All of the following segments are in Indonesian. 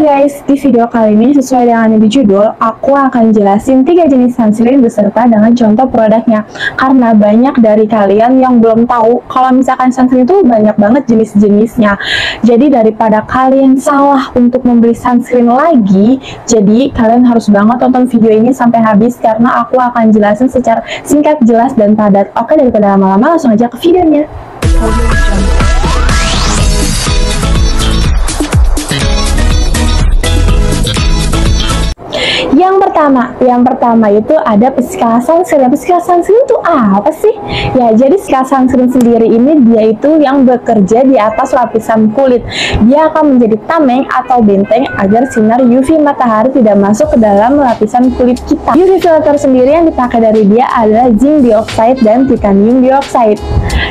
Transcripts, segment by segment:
guys, di video kali ini sesuai dengan di judul, aku akan jelasin 3 jenis sunscreen beserta dengan contoh produknya. Karena banyak dari kalian yang belum tahu kalau misalkan sunscreen itu banyak banget jenis-jenisnya. Jadi daripada kalian salah untuk membeli sunscreen lagi, jadi kalian harus banget tonton video ini sampai habis karena aku akan jelasin secara singkat, jelas, dan padat. Oke, daripada lama-lama langsung aja ke videonya. Yang pertama itu ada physical sunscreen. Physical sunscreen itu apa sih? Ya, jadi physical sunscreen sendiri ini dia itu yang bekerja di atas lapisan kulit. Dia akan menjadi tameng atau benteng agar sinar UV matahari tidak masuk ke dalam lapisan kulit kita. UV filter sendiri yang dipakai dari dia adalah zinc dioxide dan titanium dioxide.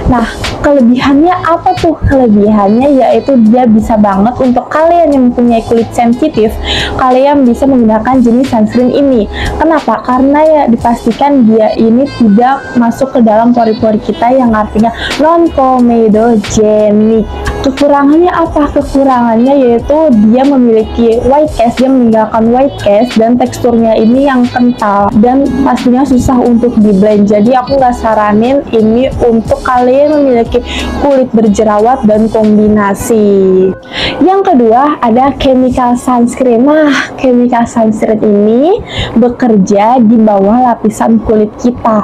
Nah, kelebihannya apa tuh? Kelebihannya yaitu dia bisa banget untuk kalian yang mempunyai kulit sensitif, kalian bisa menggunakan jenis sunscreen ini. Kenapa? Karena ya dipastikan dia ini tidak masuk ke dalam pori-pori kita, yang artinya non-comedogenic. Kekurangannya apa? Kekurangannya yaitu dia memiliki white cast, dia meninggalkan white cast, dan teksturnya ini yang kental dan pastinya susah untuk di blend. Jadi aku nggak saranin ini untuk kalian memiliki kulit berjerawat dan kombinasi. Yang kedua ada chemical sunscreen. Nah, chemical sunscreen ini bekerja di bawah lapisan kulit kita.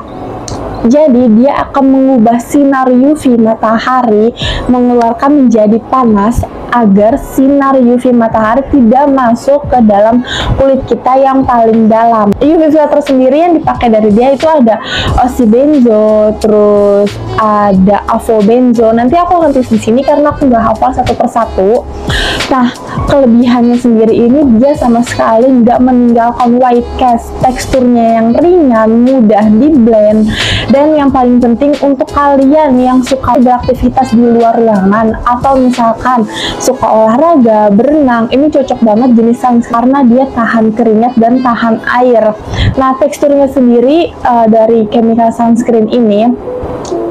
Jadi dia akan mengubah sinar UV matahari, mengeluarkan menjadi panas agar sinar UV matahari tidak masuk ke dalam kulit kita yang paling dalam. UV filter sendiri yang dipakai dari dia itu ada oxybenzo, terus ada avobenzo. Nanti aku akan tulis di sini karena aku nggak hafal satu persatu. Nah, kelebihannya sendiri ini dia sama sekali nggak meninggalkan white cast. Teksturnya yang ringan, mudah di blend, dan yang paling penting untuk kalian yang suka beraktivitas di luar ruangan atau misalkan suka olahraga, berenang, ini cocok banget jenis sunscreen karena dia tahan keringat dan tahan air. Nah, teksturnya sendiri dari chemical sunscreen ini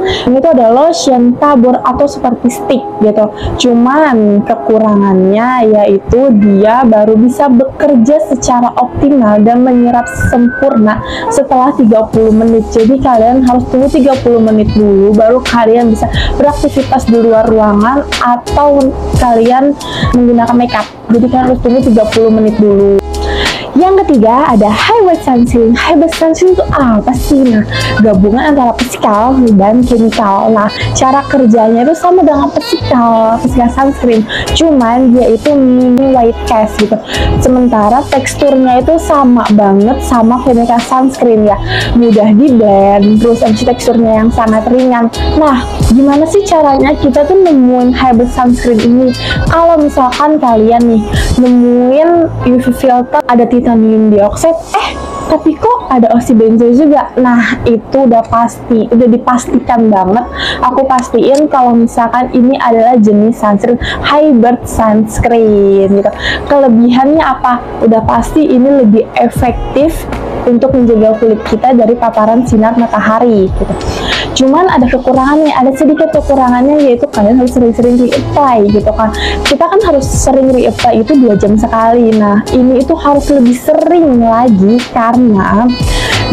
itu ada lotion, tabur, atau seperti stick gitu. Cuman kekurangannya yaitu dia baru bisa bekerja secara optimal dan menyerap sempurna setelah 30 menit. Jadi kalian harus tunggu 30 menit dulu baru kalian bisa beraktivitas di luar ruangan atau kalian menggunakan makeup. Jadi kalian harus tunggu 30 menit dulu. Yang ketiga ada hybrid sunscreen. Hybrid sunscreen itu apa sih? Nah, gabungan antara physical dan chemical. Nah, cara kerjanya itu sama dengan physical sunscreen, cuman dia itu mini white cast gitu. Sementara teksturnya itu sama banget sama chemical sunscreen ya, mudah di blend, terus teksturnya yang sangat ringan. Nah, gimana sih caranya kita tuh nemuin hybrid sunscreen ini? Kalau misalkan kalian nih nemuin UV filter ada titanium dioxide, tapi kok ada oxybenzo juga. Nah, itu udah dipastikan banget. Aku pastiin kalau misalkan ini adalah jenis sunscreen hybrid sunscreen gitu. Kelebihannya apa? Udah pasti ini lebih efektif untuk menjaga kulit kita dari paparan sinar matahari gitu. Cuman ada kekurangannya, ada sedikit kekurangannya, yaitu kalian harus sering-sering reapply gitu kan. Kita kan harus sering reapply itu 2 jam sekali. Nah, ini itu harus lebih sering lagi karena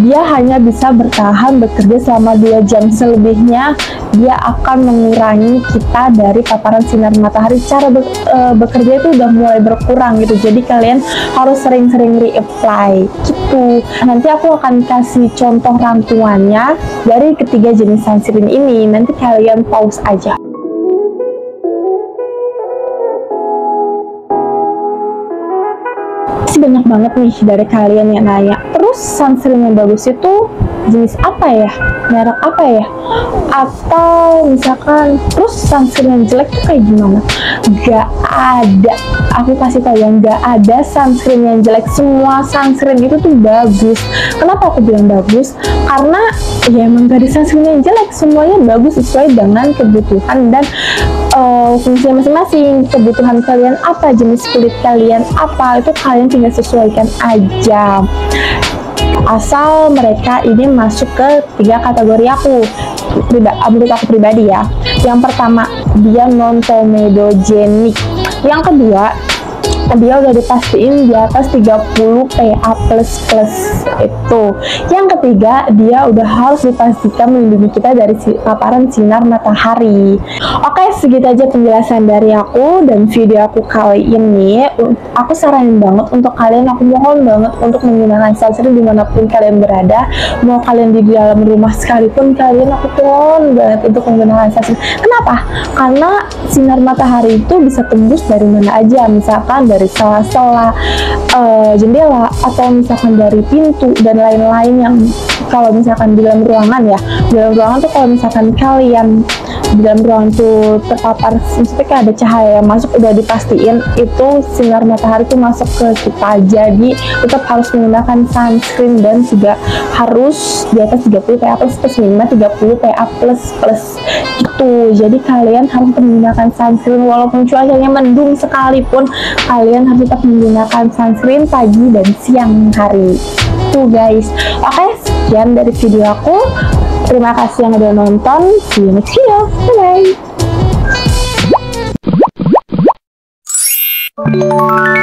dia hanya bisa bekerja selama 2 jam. Selebihnya dia akan mengurangi kita dari paparan sinar matahari. Cara bekerja itu udah mulai berkurang gitu. Jadi kalian harus sering-sering reapply gitu. Nanti aku akan kasih contoh rangkumannya dari ketiga jenis sunscreen ini. Nanti kalian pause aja. Masih banyak banget nih dari kalian yang nanya, terus sunscreen yang bagus itu jenis apa ya, merek apa ya, atau misalkan terus sunscreen yang jelek tuh kayak gimana? Gak ada, aku kasih tau ya, gak ada sunscreen yang jelek. Semua sunscreen itu tuh bagus. Kenapa aku bilang bagus? Karena ya emang gak ada sunscreen yang jelek, semuanya bagus sesuai dengan kebutuhan dan fungsinya masing-masing. Kebutuhan kalian apa, jenis kulit kalian apa, itu kalian tinggal sesuaikan aja. Asal mereka ini masuk ke 3 kategori menurut aku pribadi ya. Yang pertama, dia non-comedogenic. Yang kedua, dia udah dipastiin di atas 30 PA++ itu. Yang ketiga, dia udah harus dipastikan melindungi kita dari paparan sinar matahari. Oke, segitu aja penjelasan dari aku dan video aku kali ini. Aku saranin banget untuk kalian, aku mohon banget untuk menggunakan sunscreen dimanapun kalian berada. Mau kalian di dalam rumah sekalipun, kalian aku mohon banget untuk menggunakan sunscreen. Kenapa? Karena sinar matahari itu bisa tembus dari mana aja, misalkan dari sela-sela jendela, atau misalkan dari pintu dan lain-lain. Yang kalau misalkan di dalam ruangan ya, di dalam ruangan tuh kalau misalkan kalian di dalam ruangan tuh terpapar, maksudnya kayak ada cahaya yang masuk, udah dipastiin itu sinar matahari tuh masuk ke kita. Jadi tetap harus menggunakan sunscreen dan juga harus di atas 30 PA++, minimal 30 PA++ gitu. Jadi kalian harus menggunakan sunscreen walaupun cuacanya mendung sekalipun, kalian harus tetap menggunakan sunscreen pagi dan siang hari tuh guys. Oke, sekian dari video aku. Terima kasih yang udah nonton. See you next video. Bye bye.